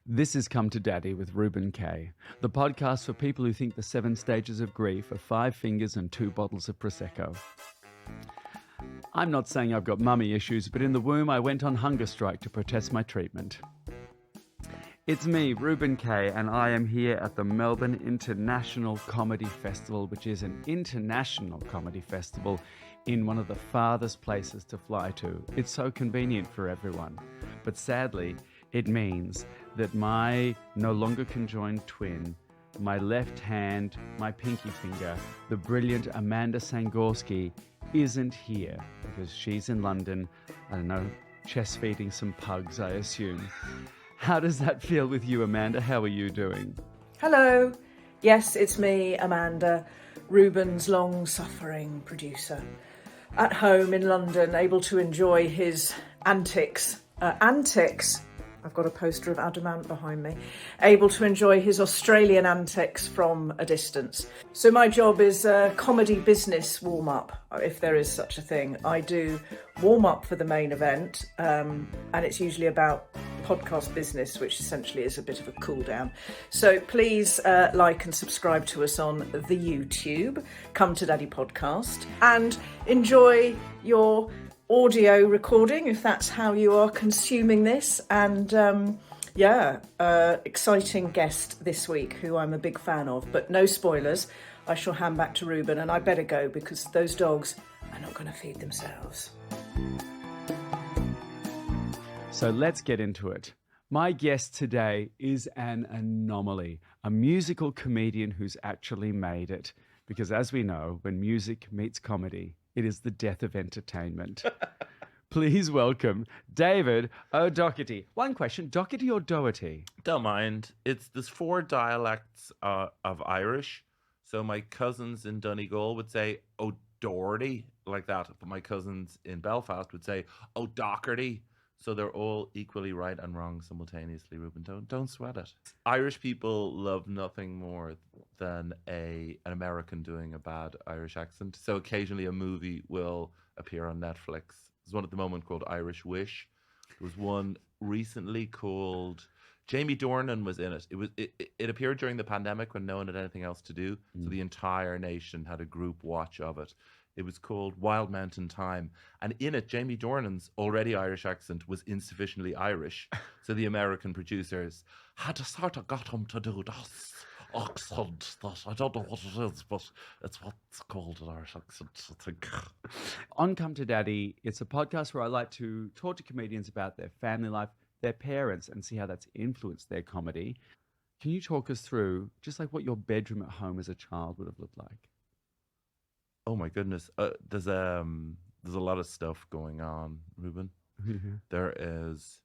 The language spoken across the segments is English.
This is Come to Daddy with Reuben K, the podcast for people who think the 7 stages of grief are 5 fingers and 2 bottles of Prosecco. I'm not saying I've got mummy issues, but in the womb I went on hunger strike to protest my treatment. It's me, Reuben K, and I am here at the Melbourne International Comedy Festival, which is an international comedy festival in one of the farthest places to fly to. It's so convenient for everyone. But sadly, it means that my no longer conjoined twin, my left hand, my pinky finger, the brilliant Amanda Sangorski, isn't here because she's in London, I don't know, chest feeding some pugs, I assume. How does that feel with you, Amanda? How are you doing? Hello. Yes, it's me, Amanda, Reuben's long-suffering producer. At home in London, able to enjoy his antics. I've got a poster of Adamant behind me. Able to enjoy his Australian antics from a distance. So my job is a comedy business warm-up, if there is such a thing. I do warm-up for the main event, and it's usually about podcast business, which essentially is a bit of a cool down. So please like and subscribe to us on the YouTube, Come to Daddy podcast, and enjoy your audio recording if that's how you are consuming this. And exciting guest this week who I'm a big fan of, but no spoilers. I shall hand back to Reuben, and I better go because those dogs are not going to feed themselves. So let's get into it. My guest today is an anomaly, a musical comedian who's actually made it. Because as we know, when music meets comedy, it is the death of entertainment. Please welcome David O'Doherty. One question, Doherty or Doherty? Don't mind. There's 4 dialects of Irish. So my cousins in Donegal would say O'Doherty like that, but my cousins in Belfast would say O'Doherty. So they're all equally right and wrong simultaneously, Reuben. Don't sweat it. Irish people love nothing more than an American doing a bad Irish accent. So occasionally a movie will appear on Netflix. There's one at the moment called Irish Wish. There was one recently called Jamie Dornan was in it. It appeared during the pandemic when no one had anything else to do. So the entire nation had a group watch of it. It was called Wild Mountain Time. And in it, Jamie Dornan's already Irish accent was insufficiently Irish. So the American producers had to sort of got him to do this accent that I don't know what it is, but it's what's called an Irish accent, I think. On Come to Daddy, it's a podcast where I like to talk to comedians about their family life, their parents, and see how that's influenced their comedy. Can you talk us through just like what your bedroom at home as a child would have looked like? Oh my goodness. There's a lot of stuff going on, Reuben. There is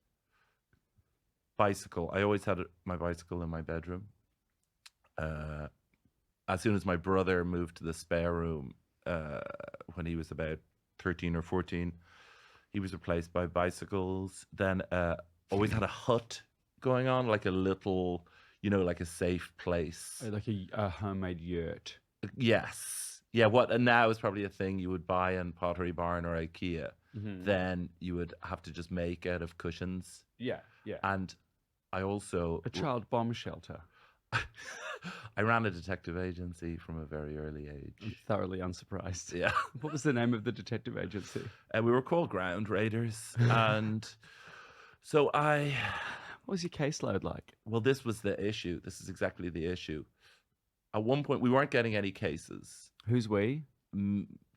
bicycle. I always had my bicycle in my bedroom. As soon as my brother moved to the spare room when he was about 13 or 14, he was replaced by bicycles. Then always had a hut going on, like a little, like a safe place. Like a homemade yurt. Yes. Yeah, and now is probably a thing you would buy in Pottery Barn or IKEA. Then you would have to just make out of cushions. Yeah. And I also... A child bomb shelter. I ran a detective agency from a very early age. I'm thoroughly unsurprised. Yeah. What was the name of the detective agency? We were called Ground Raiders. And so What was your caseload like? Well, this was the issue. This is exactly the issue. At one point, we weren't getting any cases. Who's we?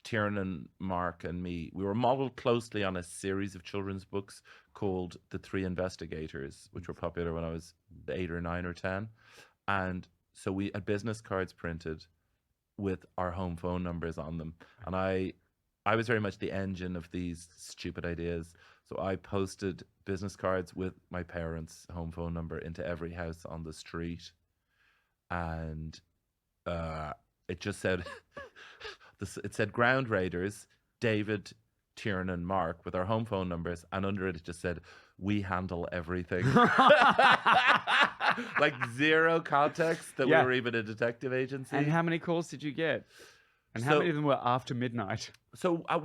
Tiernan, Mark, and me. We were modeled closely on a series of children's books called The Three Investigators, which were popular when I was 8 or 9 or 10. And so we had business cards printed with our home phone numbers on them. And I was very much the engine of these stupid ideas. So I posted business cards with my parents' home phone number into every house on the street. And it just said, it said Ground Raiders, David, Tiernan, Mark, with our home phone numbers, and under it just said, we handle everything. Like zero context that we were even a detective agency. And how many calls did you get? And how many of them were after midnight? So at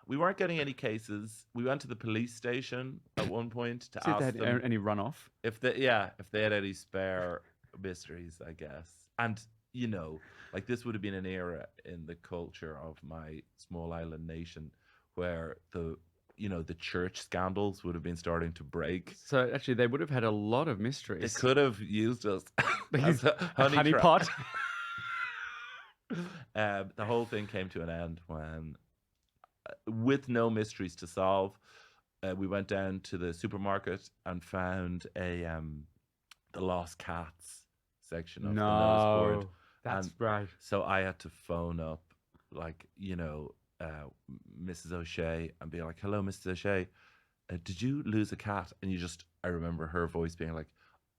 we weren't getting any cases. We went to the police station at one point to See if they ask had them any runoff. if they had any spare mysteries, I guess. And like this would have been an era in the culture of my small island nation where the church scandals would have been starting to break. So actually, they would have had a lot of They mysteries. could have used us They as used a a honey trap. pot. The whole thing came to an end when, with no mysteries to solve, we went down to the supermarket and found the lost cats section of the notice board. No, that's And right. So I had to phone up, like, Mrs. O'Shea and be like, "Hello, Mrs. O'Shea, did you lose a cat?" And I remember her voice being like,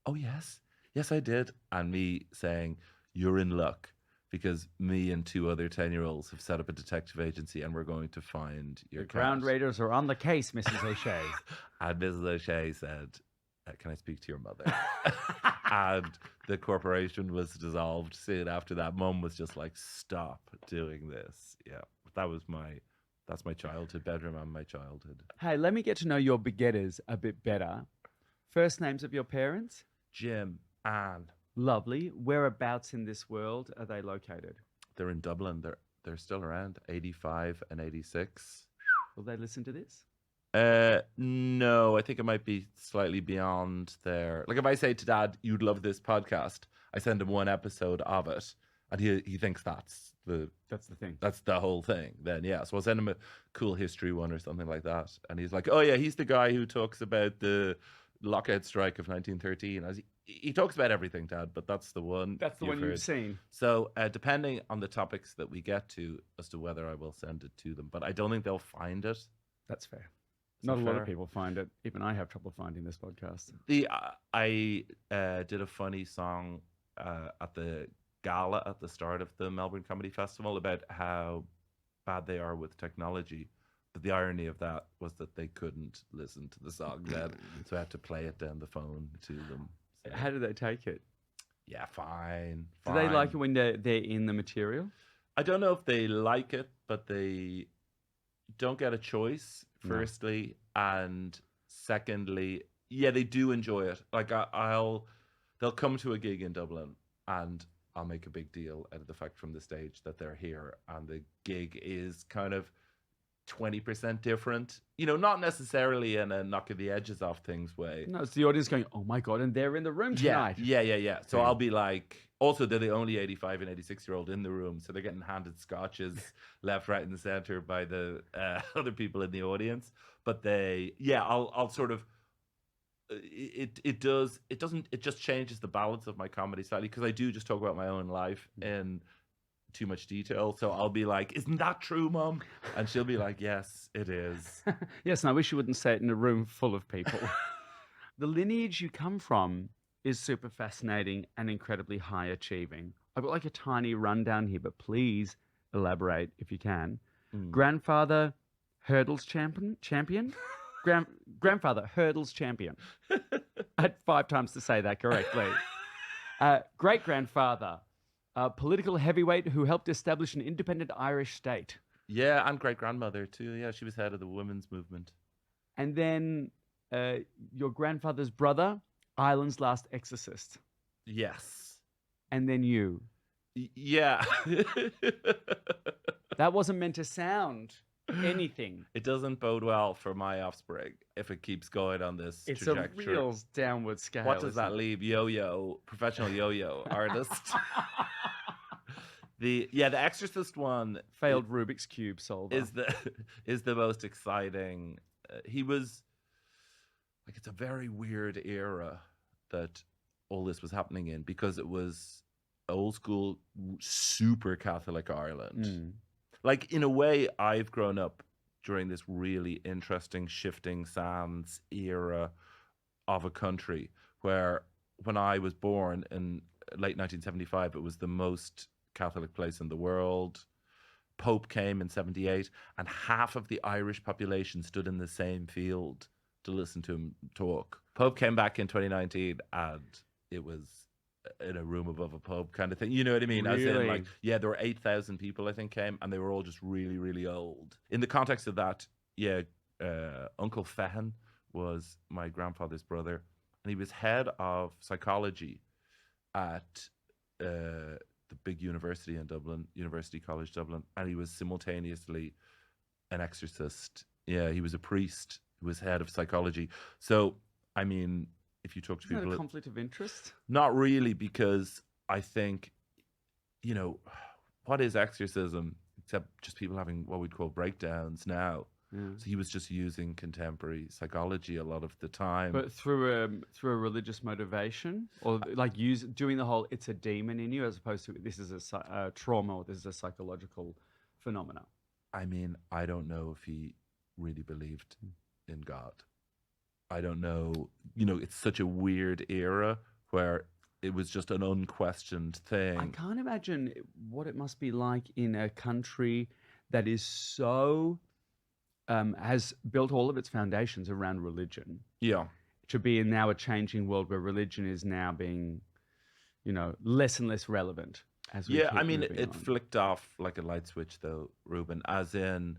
"Oh, yes, yes, I did." And me saying, "You're in luck because me and two other 10-year-olds have set up a detective agency and we're going to find your The cat." ground raiders are on the case, Mrs. O'Shea. And Mrs. O'Shea said, "Can I speak to your mother?" And the corporation was dissolved soon after that. Mum was just like, "Stop doing this." Yeah, that's my childhood bedroom and my childhood. Hey, let me get to know your begetters a bit better. First names of your parents? Jim, Anne, Lovely. Whereabouts in this world are they located? they're in Dublin. They're still around, 85 and 86. Will they listen to this? No, I think it might be slightly beyond there. Like if I say to Dad, "You'd love this podcast," I send him one episode of it, and he thinks that's the thing. That's the whole thing. Then yeah, so I'll send him a cool history one or something like that, and he's like, "Oh yeah, he's the guy who talks about the lockout strike of 1913." He talks about everything, Dad, but that's the one. That's the one heard. you've seen. So depending on the topics that we get to, as to whether I will send it to them, but I don't think they'll find it. That's fair. Is Not that a lot fair? of people find it. Even I have trouble finding this podcast. I did a funny song at the gala at the start of the Melbourne Comedy Festival about how bad they are with technology. But the irony of that was that they couldn't listen to the song then, so I had to play it down the phone to them. So, How do they take it? yeah, fine. Do they like it fine. when they're in the material? I don't know if they like it, but they don't get a choice, No. firstly, and secondly, yeah, they do enjoy it. Like they'll come to a gig in Dublin, and I'll make a big deal out of the fact from the stage that they're here, and the gig is kind of 20% different. Not necessarily in a knocking the edges off things way. No, it's the audience going, "Oh my God," and they're in the room tonight. Yeah. So Yeah. I'll be like, also they're the only 85 and 86-year-old in the room, so they're getting handed scotches left, right, and center by the other people in the audience. But I'll sort of, it just changes the balance of my comedy slightly because I do just talk about my own life in too much detail. So I'll be like, "Isn't that true, Mum?" And she'll be like, "Yes, it is." Yes, and I wish you wouldn't say it in a room full of people. The lineage you come from is super fascinating and incredibly high achieving. I've got like a tiny rundown here, but please elaborate if you can. Grandfather, hurdles champion? Grandfather, hurdles champion. I had 5 times to say that correctly. Great-grandfather, political heavyweight who helped establish an independent Irish state. Yeah, and great grandmother too. Yeah, she was head of the women's movement. And then your grandfather's brother, Ireland's last exorcist. Yes. And then you. Yeah. That wasn't meant to sound anything. It doesn't bode well for my offspring if it keeps going on this It's trajectory. a real downward scale. What does that isn't it? leave? Yo-yo, professional yo-yo artist. The Exorcist one Failed Rubik's Cube solver. is the most exciting. He was like, it's a very weird era that all this was happening in because it was old school, super Catholic Ireland. Like, in a way, I've grown up during this really interesting shifting sands era of a country where, when I was born in late 1975, it was the most Catholic place in the world. Pope came in 78, and half of the Irish population stood in the same field to listen to him talk. Pope came back in 2019, and it was in a room above a pub kind of thing. You know what I mean? As in, like, Really? yeah, there were 8,000 people, I think, came, and they were all just really, really old. In the context of that, yeah, Uncle Fehan was my grandfather's brother, and he was head of psychology at the big university in Dublin, University College Dublin, and he was simultaneously an exorcist. Yeah, he was a priest who was head of psychology. So, I mean, if you talk to Isn't that a people, conflict of interest? not really, because I think, you know, what is exorcism except just people having what we'd call breakdowns now? Yeah. So he was just using contemporary psychology a lot of the time. But through a religious motivation, or like doing the whole "it's a demon in you" as opposed to this is a trauma or this is a psychological phenomena. I mean, I don't know if he really believed in God. I don't know. You know, it's such a weird era where it was just an unquestioned I thing. can't imagine what it must be like in a country that is so has built all of its foundations around religion Yeah. to be in now a changing world where religion is now being, less and less relevant as we Yeah, keep I mean, moving it on. flicked off like a light switch, though, Reuben. As in,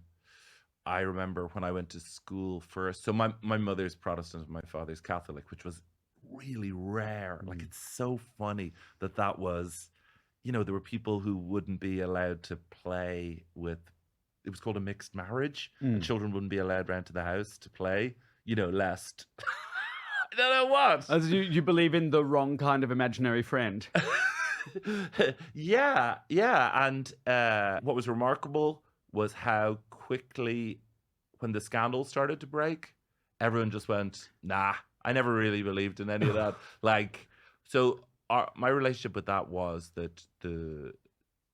I remember when I went to school first. So my mother's Protestant and my father's Catholic, which was really rare. Like, it's so funny that was, there were people who wouldn't be allowed to play with. It was called a mixed marriage, and children wouldn't be allowed round to the house to play. Lest I don't know what. As you believe in the wrong kind of imaginary friend. Yeah, yeah. And what was remarkable was how quickly, when the scandal started to break, everyone just went, nah, I never really believed in any of that. Like, so my relationship with that was that the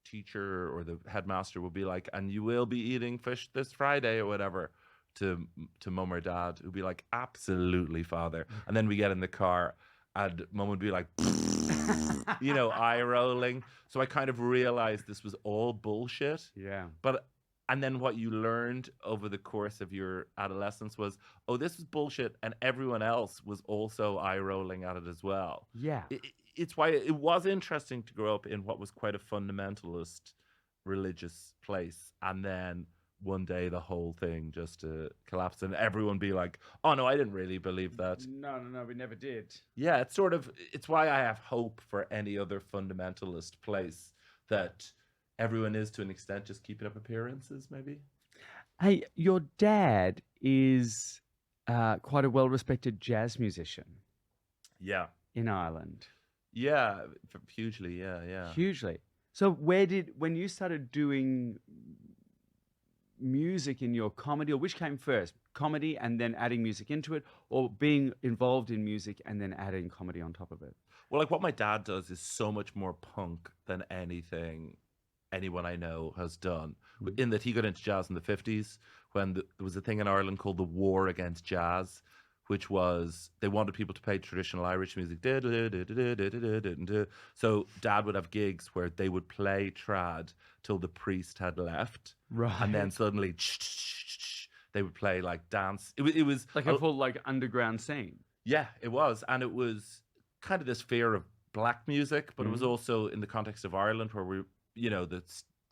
teacher or the headmaster would be like, and you will be eating fish this Friday or whatever, to mum or dad, who'd be like, absolutely, father. And then we get in the car and mum would be like, eye rolling. So I kind of realized this was all bullshit. Yeah. And then what you learned over the course of your adolescence was, oh, this is bullshit, and everyone else was also eye rolling at it as well. Yeah. It's why it was interesting to grow up in what was quite a fundamentalist religious place, and then one day the whole thing just collapsed, and everyone be like, oh no, I didn't really believe that. No, we never did. Yeah, it's why I have hope for any other fundamentalist place, that everyone is, to an extent, just keeping up appearances, maybe. Hey, your dad is quite a well-respected jazz musician Yeah. in Ireland. Yeah, hugely. Yeah. Hugely. So when you started doing music in your comedy, or which came first, comedy and then adding music into it, or being involved in music and then adding comedy on top of it? Well, like, what my dad does is so much more punk than anyone I know has done. In that he got into jazz in the 50s when there was a thing in Ireland called the War Against Jazz, which was they wanted people to play traditional Irish music. So dad would have gigs where they would play trad till the priest had left. Right. And then suddenly they would play like dance. It was like a full underground scene. Yeah, it was. And it was kind of this fear of black music, but it was also in the context of Ireland, where the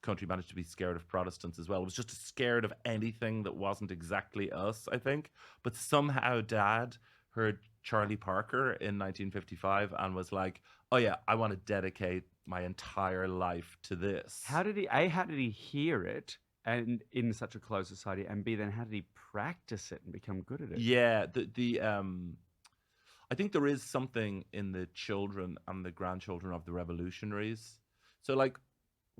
country managed to be scared of Protestants as well. It was just scared of anything that wasn't exactly us, I think. But somehow dad heard Charlie Parker in 1955 and was like, oh yeah, I want to dedicate my entire life to this. How did he hear it and in such a closed society, and B, then how did he practice it and become good at it? Yeah, I think there is something in the children and the grandchildren of the revolutionaries. So, like,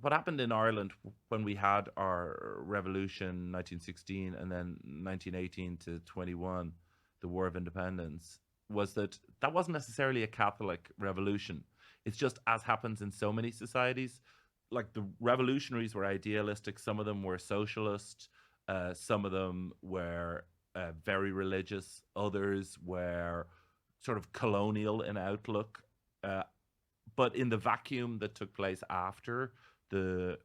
what happened in Ireland when we had our revolution, 1916, and then 1918 to 21, the War of Independence, was that wasn't necessarily a Catholic revolution. It's just, as happens in so many societies, like, the revolutionaries were idealistic. Some of them were socialist. Some of them were very religious. Others were sort of colonial in outlook. But in the vacuum that took place after the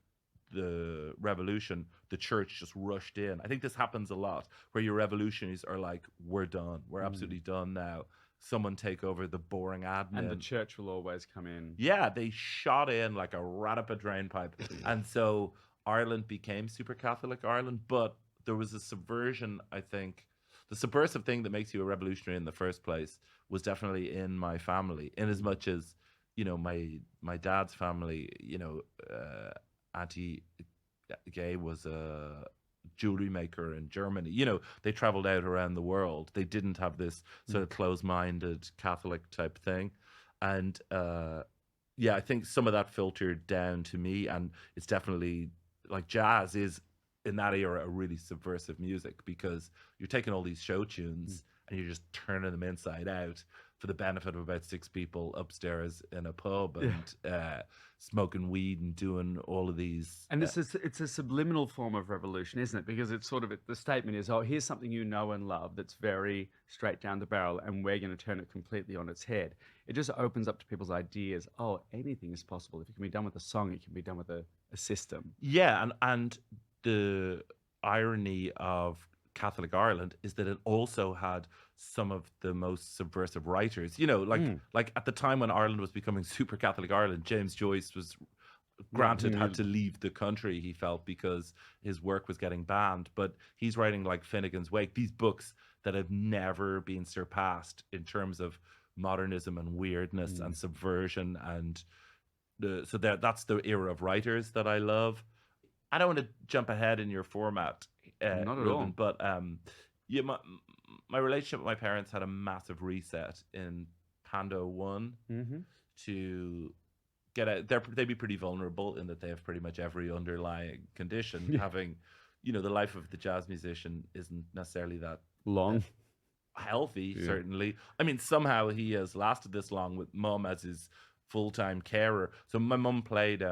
revolution, the church just rushed in. I think this happens a lot, where your revolutionaries are like, we're done. We're absolutely done now. someone take over the boring admin. And the church will always come in. Yeah, they shot in like a rat up a drain pipe. And so Ireland became super Catholic Ireland, but there was a subversion, I think. The subversive thing that makes you a revolutionary in the first place was definitely in my family, in as much as, my dad's family, Auntie Gay was a jewelry maker in Germany. They traveled out around the world. They didn't have this sort of close-minded Catholic type thing. And I think some of that filtered down to me, and it's definitely like jazz is in that era a really subversive music, because you're taking all these show tunes and you're just turning them inside out for the benefit of about 6 people upstairs in a pub and smoking weed and doing all of these. And it's a subliminal form of revolution, isn't it? Because it's sort of, the statement is, oh, here's something you know and love that's very straight down the barrel, and we're going to turn it completely on its head. It just opens up to people's ideas. Oh, anything is possible. If it can be done with a song, it can be done with a system. Yeah, and the irony of Catholic Ireland is that it also had some of the most subversive writers. Like at the time when Ireland was becoming super Catholic Ireland, James Joyce was granted had to leave the country, he felt, because his work was getting banned. But he's writing like Finnegan's Wake, these books that have never been surpassed in terms of modernism and weirdness and subversion. And so that's the era of writers that I love. I don't want to jump ahead in your format, Not at Reuben, all. but my relationship with my parents had a massive reset in Pando 1 to get out. They'd be pretty vulnerable in that they have pretty much every underlying condition. Having, the life of the jazz musician isn't necessarily that Long. healthy, certainly. I mean, somehow he has lasted this long with mum as his full-time carer. So my mum played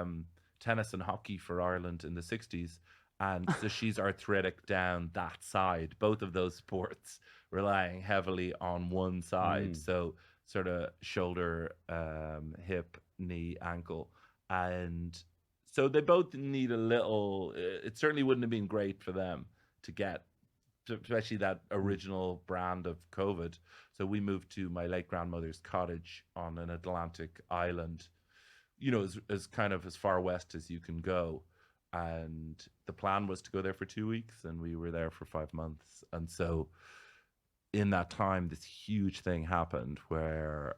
tennis and hockey for Ireland in the 60s. And so she's arthritic down that side, both of those sports relying heavily on one side. So sort of shoulder, hip, knee, ankle. And so they both need a little, it certainly wouldn't have been great for them to get, especially that original brand of COVID. So we moved to my late grandmother's cottage on an Atlantic island, as kind of as far west as you can go. And the plan was to go there for 2 weeks, and we were there for 5 months. And so in that time, this huge thing happened where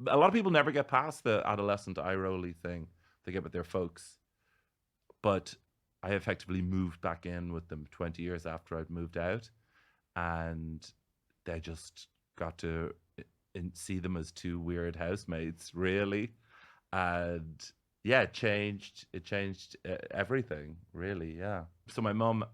a lot of people never get past the adolescent eye-rolly thing they get with their folks. But I effectively moved back in with them 20 years after I'd moved out, and they just got to see them as 2 weird housemates, really. And yeah, it changed everything, really. Yeah. So my mum,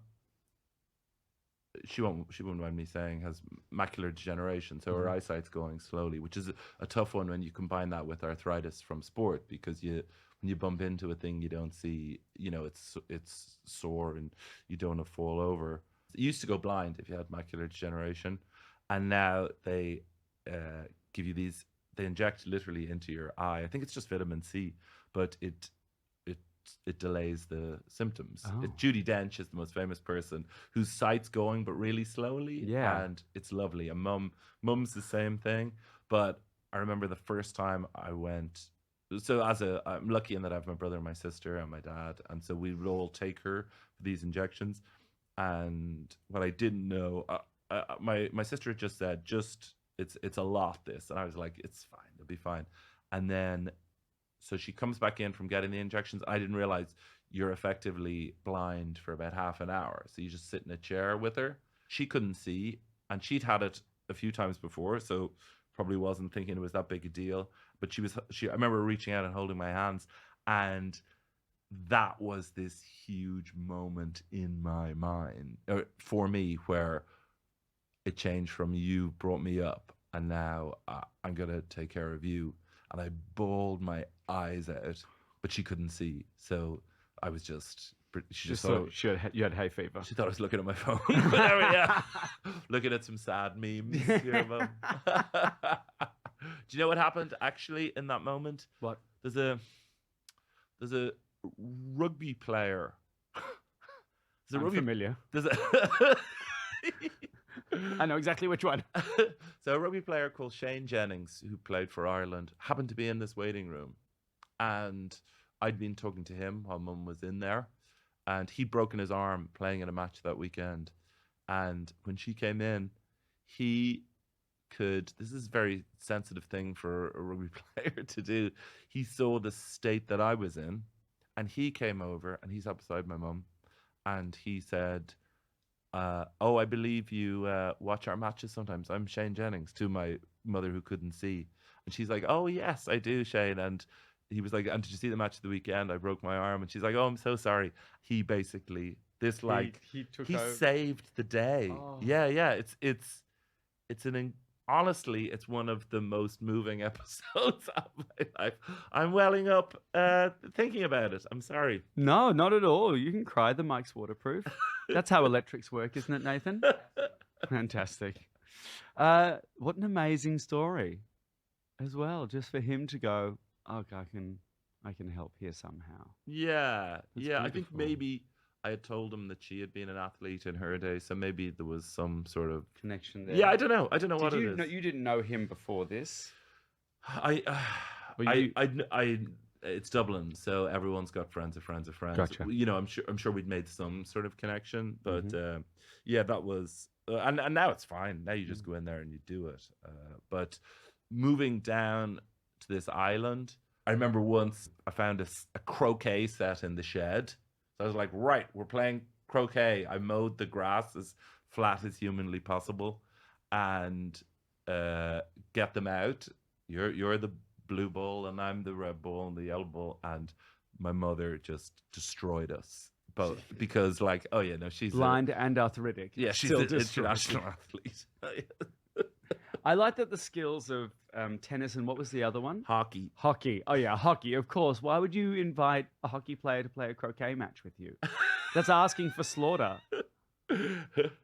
she won't mind me saying, has macular degeneration, so her eyesight's going slowly, which is a tough one when you combine that with arthritis from sport, because when you bump into a thing you don't see, it's sore and you don't want to fall over. You used to go blind if you had macular degeneration, and now they give you these. They inject literally into your eye. I think it's just vitamin C, but it delays the symptoms. Oh. Judi Dench is the most famous person whose sight's going, but really slowly. Yeah. And it's lovely. And mum's the same thing. But I remember the first time I went. So I'm lucky in that I have my brother and my sister and my dad, and so we would all take her for these injections. And what I didn't know, my sister just said, it's a lot, this. And I was like, it's fine, it'll be fine. And then, so she comes back in from getting the injections. I didn't realize you're effectively blind for about half an hour. So you just sit in a chair with her. She couldn't see, and she'd had it a few times before, so probably wasn't thinking it was that big a deal. But I remember reaching out and holding my hands, and that was this huge moment in my mind, for me, where it changed from you brought me up, and now I'm going to take care of you. And I bawled my eyes out, but she couldn't see. So I was just, she just thought you had hay fever. She thought I was looking at my phone. But there we are. Looking at some sad memes here, Mum. Do you know what happened actually in that moment? What? There's a rugby player. I'm familiar. There's a I know exactly which one. So a rugby player called Shane Jennings, who played for Ireland, happened to be in this waiting room. And I'd been talking to him while Mum was in there. And he'd broken his arm playing in a match that weekend. And when she came in, he could, this is a very sensitive thing for a rugby player to do. He saw the state that I was in, and he came over and he sat beside my mum, and he said, oh, I believe you watch our matches sometimes. I'm Shane Jennings, to my mother who couldn't see. And she's like, oh, yes, I do, Shane. And he was like, and did you see the match of the weekend? I broke my arm. And she's like, oh, I'm so sorry. He basically, this like, he took he over. saved the day. Oh. Yeah. It's honestly, it's one of the most moving episodes of my life. I'm welling up thinking about it. I'm sorry. No, not at all. You can cry. The mic's waterproof. That's how electrics work, isn't it, Nathan? Fantastic. What an amazing story as well. Just for him to go, oh, I can help here somehow. Yeah. That's I think beautiful. maybe I had told him that she had been an athlete in her day, so maybe there was some sort of Connection there. Yeah, I don't know what Did it you is. know, you didn't know him before this? I it's Dublin, so everyone's got friends of friends of friends. Gotcha. You know, I'm sure we'd made some sort of connection, but yeah, that was and now it's fine. Now you just go in there and you do it. But moving down to this island, I remember once I found a croquet set in the shed. So I was like, right, we're playing croquet. I mowed the grass as flat as humanly possible, and get them out. You're the blue ball and I'm the red ball and the yellow ball, and my mother just destroyed us both because like, oh yeah, no, she's Blind and arthritic. yeah, she's Still an destroys you. international athlete. I like that the skills of tennis and what was the other one? Hockey. Hockey. Oh yeah, hockey. Of course. Why would you invite a hockey player to play a croquet match with you? That's asking for slaughter.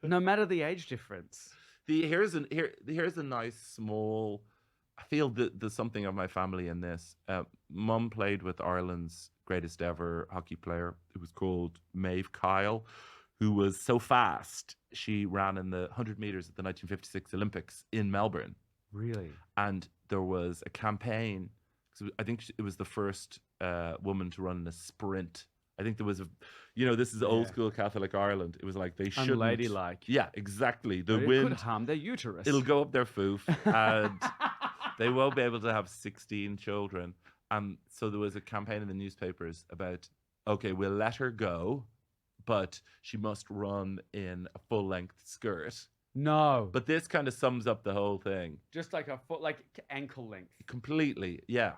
No matter the age difference. Here's a nice small. I feel that there's something of my family in this. Mum played with Ireland's greatest ever hockey player, who was called Maeve Kyle, who was so fast she ran in the 100 meters at the 1956 Olympics in Melbourne. Really? And there was a campaign. So I think it was the first woman to run in a sprint. I think there was this is old school Catholic Ireland. It was like they shouldn't. Unladylike. Yeah, exactly. The It wind could harm their uterus. it'll go up their foof, and they won't be able to have 16 children. So there was a campaign in the newspapers about, okay, we'll let her go, but she must run in a full-length skirt. No. But this kind of sums up the whole thing. Just like a foot, like ankle length. Completely, yeah.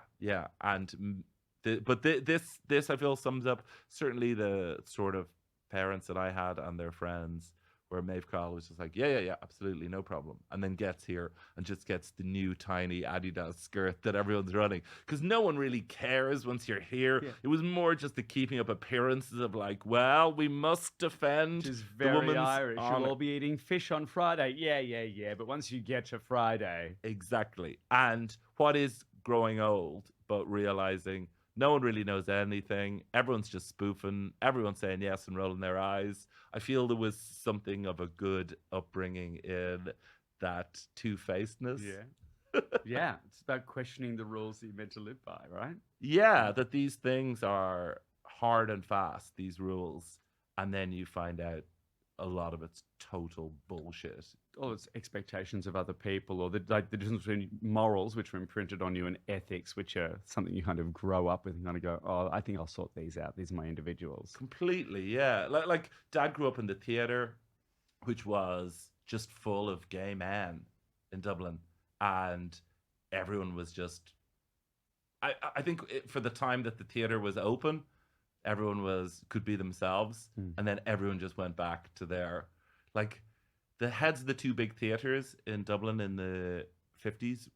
And this I feel sums up certainly the sort of parents that I had and their friends, where Maeve Kyle was just like, yeah, absolutely, no problem. And then gets here and just gets the new tiny Adidas skirt that everyone's running. Because no one really cares once you're here. Yeah. It was more just the keeping up appearances of like, well, we must defend Which is the very woman's Irish. honor. You'll all be eating fish on Friday. Yeah. But once you get to Friday. Exactly. And what is growing old, but realizing no one really knows anything. Everyone's just spoofing. Everyone's saying yes and rolling their eyes. I feel there was something of a good upbringing in that two-facedness. Yeah. Yeah. It's about questioning the rules that you're meant to live by, right? Yeah, that these things are hard and fast, these rules. And then you find out a lot of it's total bullshit. All its expectations of other people, or the difference between morals, which are imprinted on you, and ethics, which are something you kind of grow up with and kind of go, oh, I think I'll sort these out. These are my individuals. Completely, yeah. Like Dad grew up in the theatre, which was just full of gay men in Dublin, and everyone was just. I think for the time that the theatre was open, everyone could be themselves, and then everyone just went back to their like. The heads of the two big theatres in Dublin in the 50s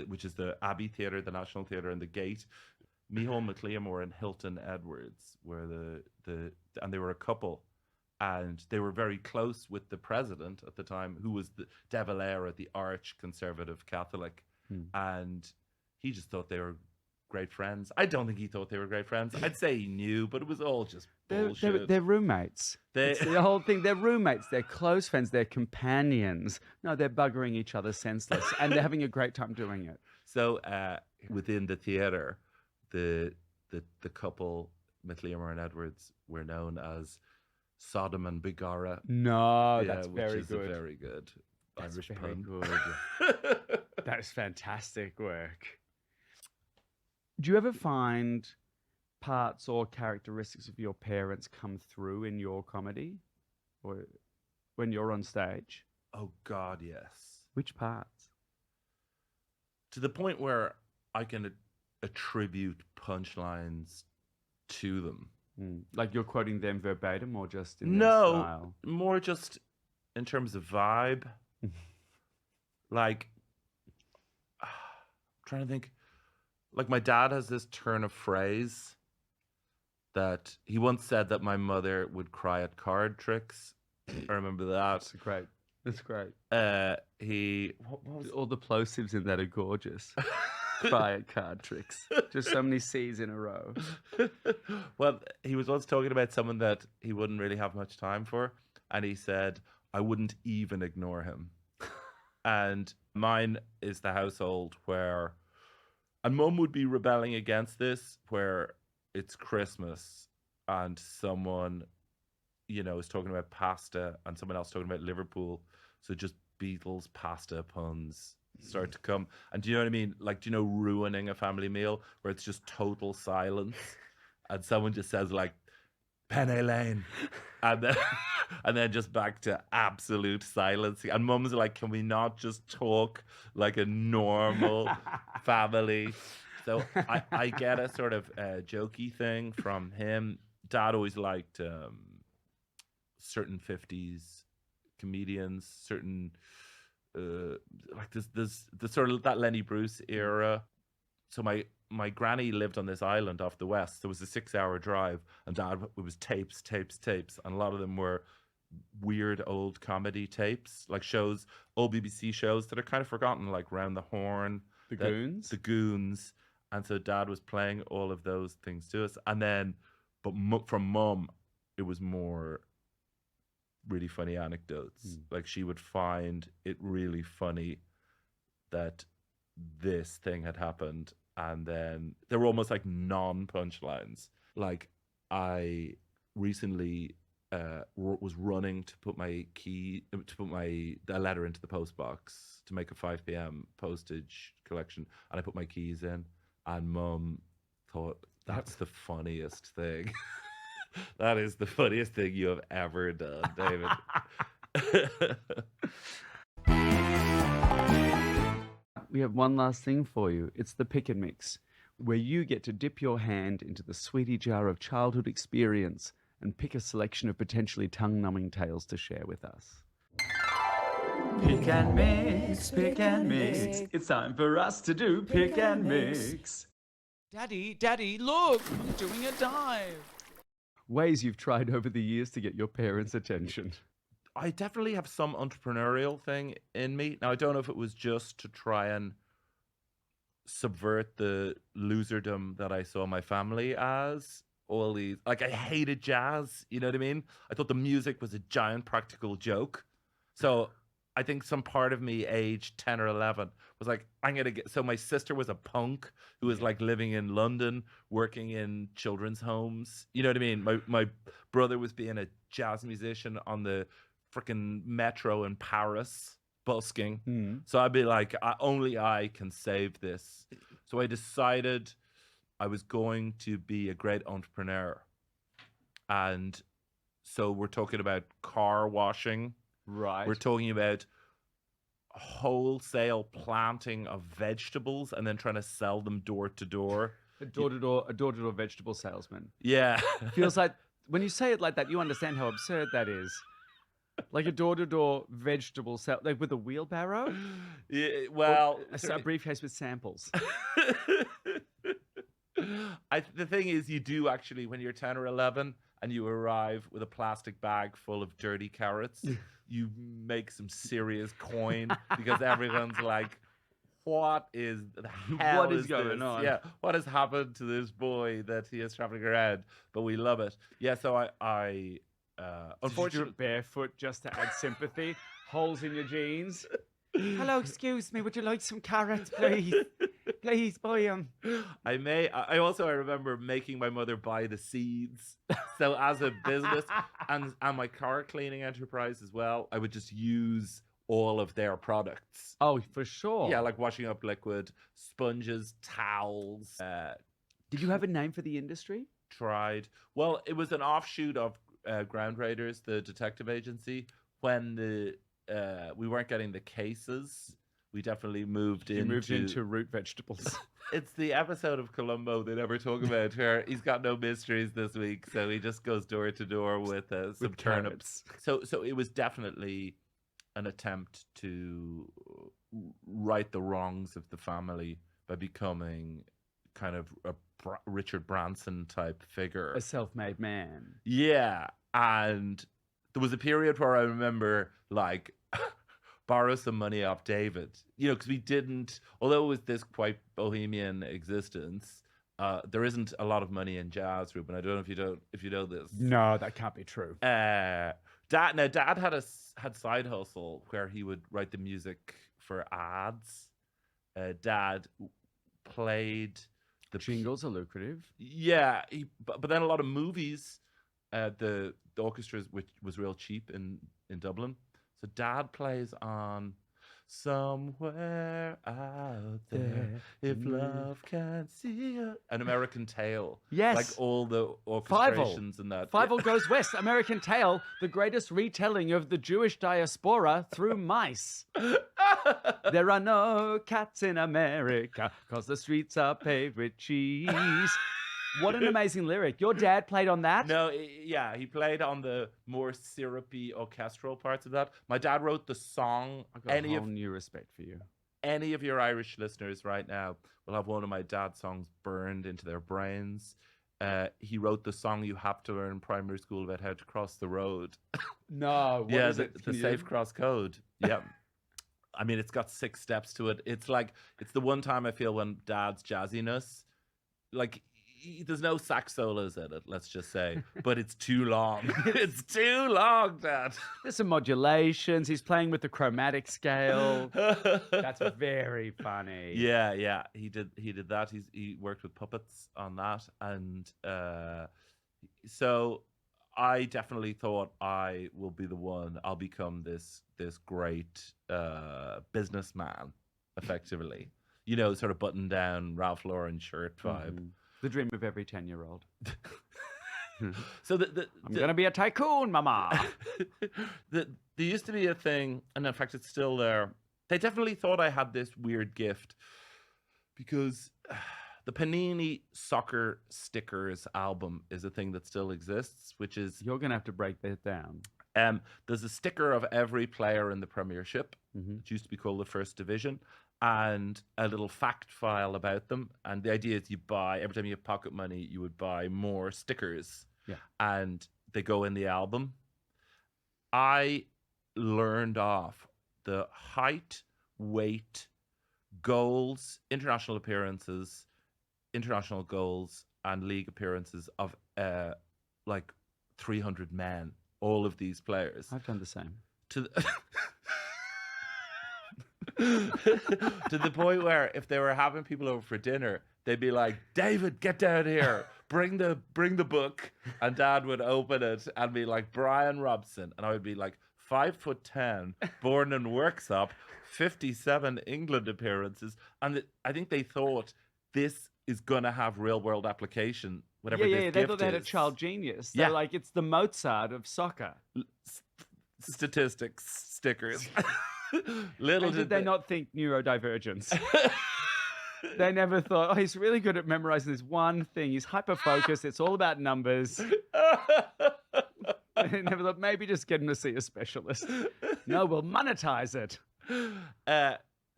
which is the Abbey Theatre, the National Theatre, and the Gate. Micheál MacLiamore and Hilton Edwards were and they were a couple, and they were very close with the president at the time, who was the De Valera, the arch conservative Catholic, and he just thought they were great friends. I don't think he thought they were great friends. I'd say he knew, but it was all just They're, bullshit. they're roommates. They- It's the whole thing. They're roommates. They're close friends. They're companions. No, they're buggering each other senseless, and they're having a great time doing it. So within the theatre, the couple, McLeamer and Edwards, were known as Sodom and Begorra. No, Yeah, that's which very is good. a very good That's Irish very pun. good. That's fantastic work. Do you ever find parts or characteristics of your parents come through in your comedy, or when you're on stage? Oh God, yes. Which parts? To the point where I can attribute punchlines to them. Like you're quoting them verbatim, or just in their No, style? more just in terms of vibe. Like, I'm trying to think. Like, my dad has this turn of phrase that he once said that my mother would cry at card tricks. I remember that. That's great. That's great. What was All the plosives in that are gorgeous. Cry at card tricks. Just so many C's in a row. Well, he was once talking about someone that he wouldn't really have much time for, and he said, I wouldn't even ignore him. And mine is the household where, and Mum would be rebelling against this, where it's Christmas and someone, is talking about pasta and someone else talking about Liverpool. So just Beatles pasta puns start to come. And do you know what I mean? Like, do you know ruining a family meal where it's just total silence and someone just says like Penny Lane and then and then just back to absolute silence. And Mum's like, can we not just talk like a normal family? So I get a sort of jokey thing from him. Dad always liked certain 50s comedians, certain like there's the sort of that Lenny Bruce era. So my granny lived on this island off the west. There was a 6-hour drive, and Dad, it was tapes, and a lot of them were weird old comedy tapes, like shows, old BBC shows that are kind of forgotten, like Round the Horn, The Goons? The Goons. And so Dad was playing all of those things to us, and then, but from Mum, it was more really funny anecdotes. Like she would find it really funny that this thing had happened, and then they were almost like non-punchlines. Like I recently was running to put my the letter into the post box to make a 5 p.m. postage collection, and I put my keys in, and Mum thought, that's the funniest thing. That is the funniest thing you have ever done, David. We have one last thing for you. It's the Pick and Mix, where you get to dip your hand into the sweetie jar of childhood experience and pick a selection of potentially tongue-numbing tales to share with us. Pick and mix, pick and mix. It's time for us to do Pick and Mix. Daddy, look! I'm doing a dive. Ways you've tried over the years to get your parents' attention. I definitely have some entrepreneurial thing in me. Now, I don't know if it was just to try and subvert the loserdom that I saw my family as. All these, like, I hated jazz, you know what I mean? I thought the music was a giant practical joke. So I think some part of me, age 10 or 11, was like, I'm going to get... So my sister was a punk who was like living in London, working in children's homes. You know what I mean? My brother was being a jazz musician on the freaking metro in Paris, busking. So I'd be like, only I can save this. So I decided I was going to be a great entrepreneur. And so we're talking about car washing. Right. We're talking about wholesale planting of vegetables and then trying to sell them door to door. A door-to-door vegetable salesman. Yeah. Feels like, when you say it like that, you understand how absurd that is. Like a door-to-door vegetable sale, like with a wheelbarrow? Yeah, well, A briefcase with samples. The thing is, you do actually, when you're 10 or 11 and you arrive with a plastic bag full of dirty carrots, you make some serious coin because everyone's like, what is the hell What is going this? on? Yeah, what has happened to this boy that he is traveling around? But we love it. Yeah, so I Did you do unfortunately, it barefoot just to add sympathy? Holes in your jeans? Hello, excuse me. Would you like some carrots, please? Please buy them. I also I remember making my mother buy the seeds. So as a business and my car cleaning enterprise as well, I would just use all of their products. Oh, for sure. Yeah, like washing up liquid, sponges, towels. Did you have a name for the industry? Tried. Well, it was an offshoot of Ground Raiders, the detective agency. When we weren't getting the cases, we definitely moved You into moved into root vegetables. It's the episode of Columbo they never talk about where he's got no mysteries this week, so he just goes door to door with some turnips. So it was definitely an attempt to right the wrongs of the family by becoming kind of a Richard Branson type figure. A self-made man. Yeah, and there was a period where I remember like borrow some money off David, because we didn't, although it was this quite bohemian existence, there isn't a lot of money in jazz, Reuben. I don't know if you know this. No, that can't be true. Dad had side hustle where he would write the music for ads. Dad played the Jingles are lucrative. Yeah, but then a lot of movies, the orchestras, which was real cheap in Dublin. So Dad plays on Somewhere Out There, If Love Can't See You, An American Tale. Yes. Like all the orchestrations and that. Fievel Goes West, American Tale, the greatest retelling of the Jewish diaspora through mice. There are no cats in America, 'cause the streets are paved with cheese. What an amazing lyric. Your dad played on that? No, yeah, he played on the more syrupy orchestral parts of that. My dad wrote the song. I've got a whole new respect for you. Any of your Irish listeners right now will have one of my dad's songs burned into their brains. He wrote the song you have to learn in primary school about how to cross the road. No, what yeah, is the safe cross code. Yeah. I mean, it's got 6 steps to it. It's the one time I feel when dad's jazziness, like, there's no sax solos in it, let's just say, but it's too long. It's too long, Dad. There's some modulations. He's playing with the chromatic scale. That's very funny. Yeah. He did that. He worked with puppets on that, and so I definitely thought I will be the one. I'll become this great businessman, effectively. Sort of button down Ralph Lauren shirt vibe. Mm-hmm. The dream of every 10-year-old. So I'm going to be a tycoon, mama. There used to be a thing, and in fact, it's still there. They definitely thought I had this weird gift because the Panini Soccer Stickers album is a thing that still exists, which is... You're going to have to break that down. There's a sticker of every player in the Premiership. Mm-hmm. It used to be called the First Division. And a little fact file about them. And the idea is every time you have pocket money, you would buy more stickers. Yeah. And they go in the album. I learned off the height, weight, goals, international appearances, international goals, and league appearances of like 300 men, all of these players. I've done the same. To the point where if they were having people over for dinner, they'd be like, David, get down here, bring the book, and Dad would open it and be like, Brian Robson, and I would be like, 5'10", born in Worksop, 57 England appearances, and I think they thought this is gonna have real world application. Whatever this They gift thought they had a is. child genius. They're like, it's the Mozart of soccer. Statistics stickers. Little did they not think neurodivergence? They never thought, he's really good at memorizing this one thing. He's hyper-focused. It's all about numbers. They never thought, maybe just get him to see a specialist. No, we'll monetize it.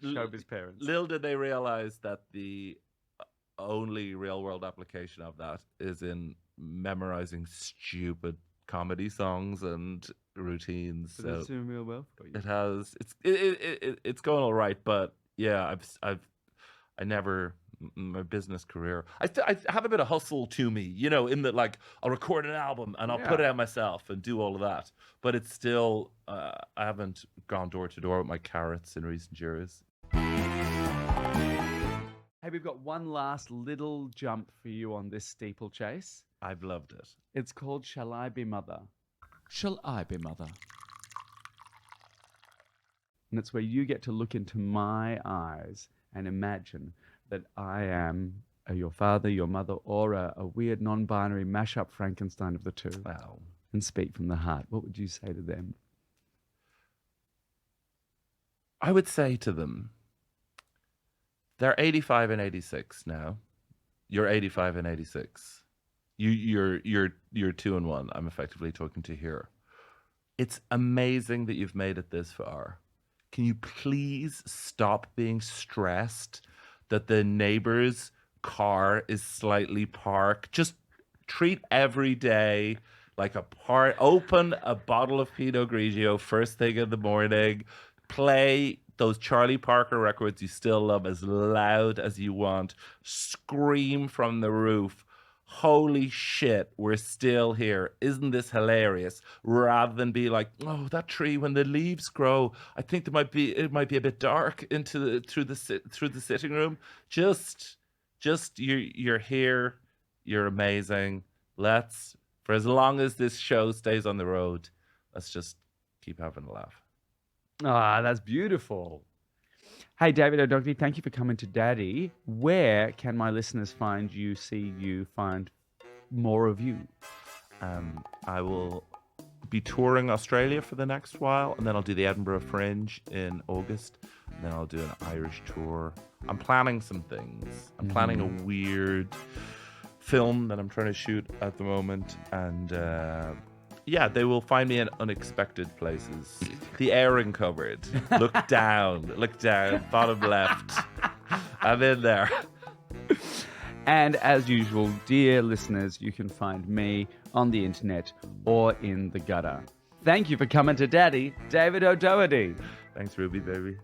Showbiz parents. Little did they realize that the only real-world application of that is in memorizing stupid comedy songs and routines. But it's doing real well for you. It has. It's going all right, but Yeah, I never my business career. I have a bit of hustle to me, in that like I'll record an album and I'll put it Yeah. out myself and do all of that. But it's still I haven't gone door to door with my carrots in recent years. Hey, we've got one last little jump for you on this steeplechase. I've loved it. It's called Shall I Be Mother? Shall I be mother? And it's where you get to look into my eyes and imagine that I am your father, your mother, or a weird non-binary mashup Frankenstein of the two. Wow. And speak from the heart. What would you say to them? I would say to them, they're 85 and 86 now. You're 85 and 86. You're 2 and 1. I'm effectively talking to here. It's amazing that you've made it this far. Can you please stop being stressed that the neighbor's car is slightly parked? Just treat every day like a part. Open a bottle of Pinot Grigio first thing in the morning. Play those Charlie Parker records you still love as loud as you want. Scream from the roof. Holy shit, we're still here. Isn't this hilarious? Rather than be like, oh, that tree, when the leaves grow, I think it might be a bit dark through the sitting room. Just you're here. You're amazing. For as long as this show stays on the road, let's just keep having a laugh. Ah, that's beautiful. Hey, David O'Doherty, thank you for coming to Daddy. Where can my listeners find you, see you, find more of you? I will be touring Australia for the next while, and then I'll do the Edinburgh Fringe in August, and then I'll do an Irish tour. I'm planning some things. I'm planning a weird film that I'm trying to shoot at the moment, and yeah, they will find me in unexpected places. The airing cupboard. Look down, bottom left. I'm in there. And as usual, dear listeners, you can find me on the internet or in the gutter. Thank you for coming to Daddy, David O'Doherty. Thanks, Ruby, baby.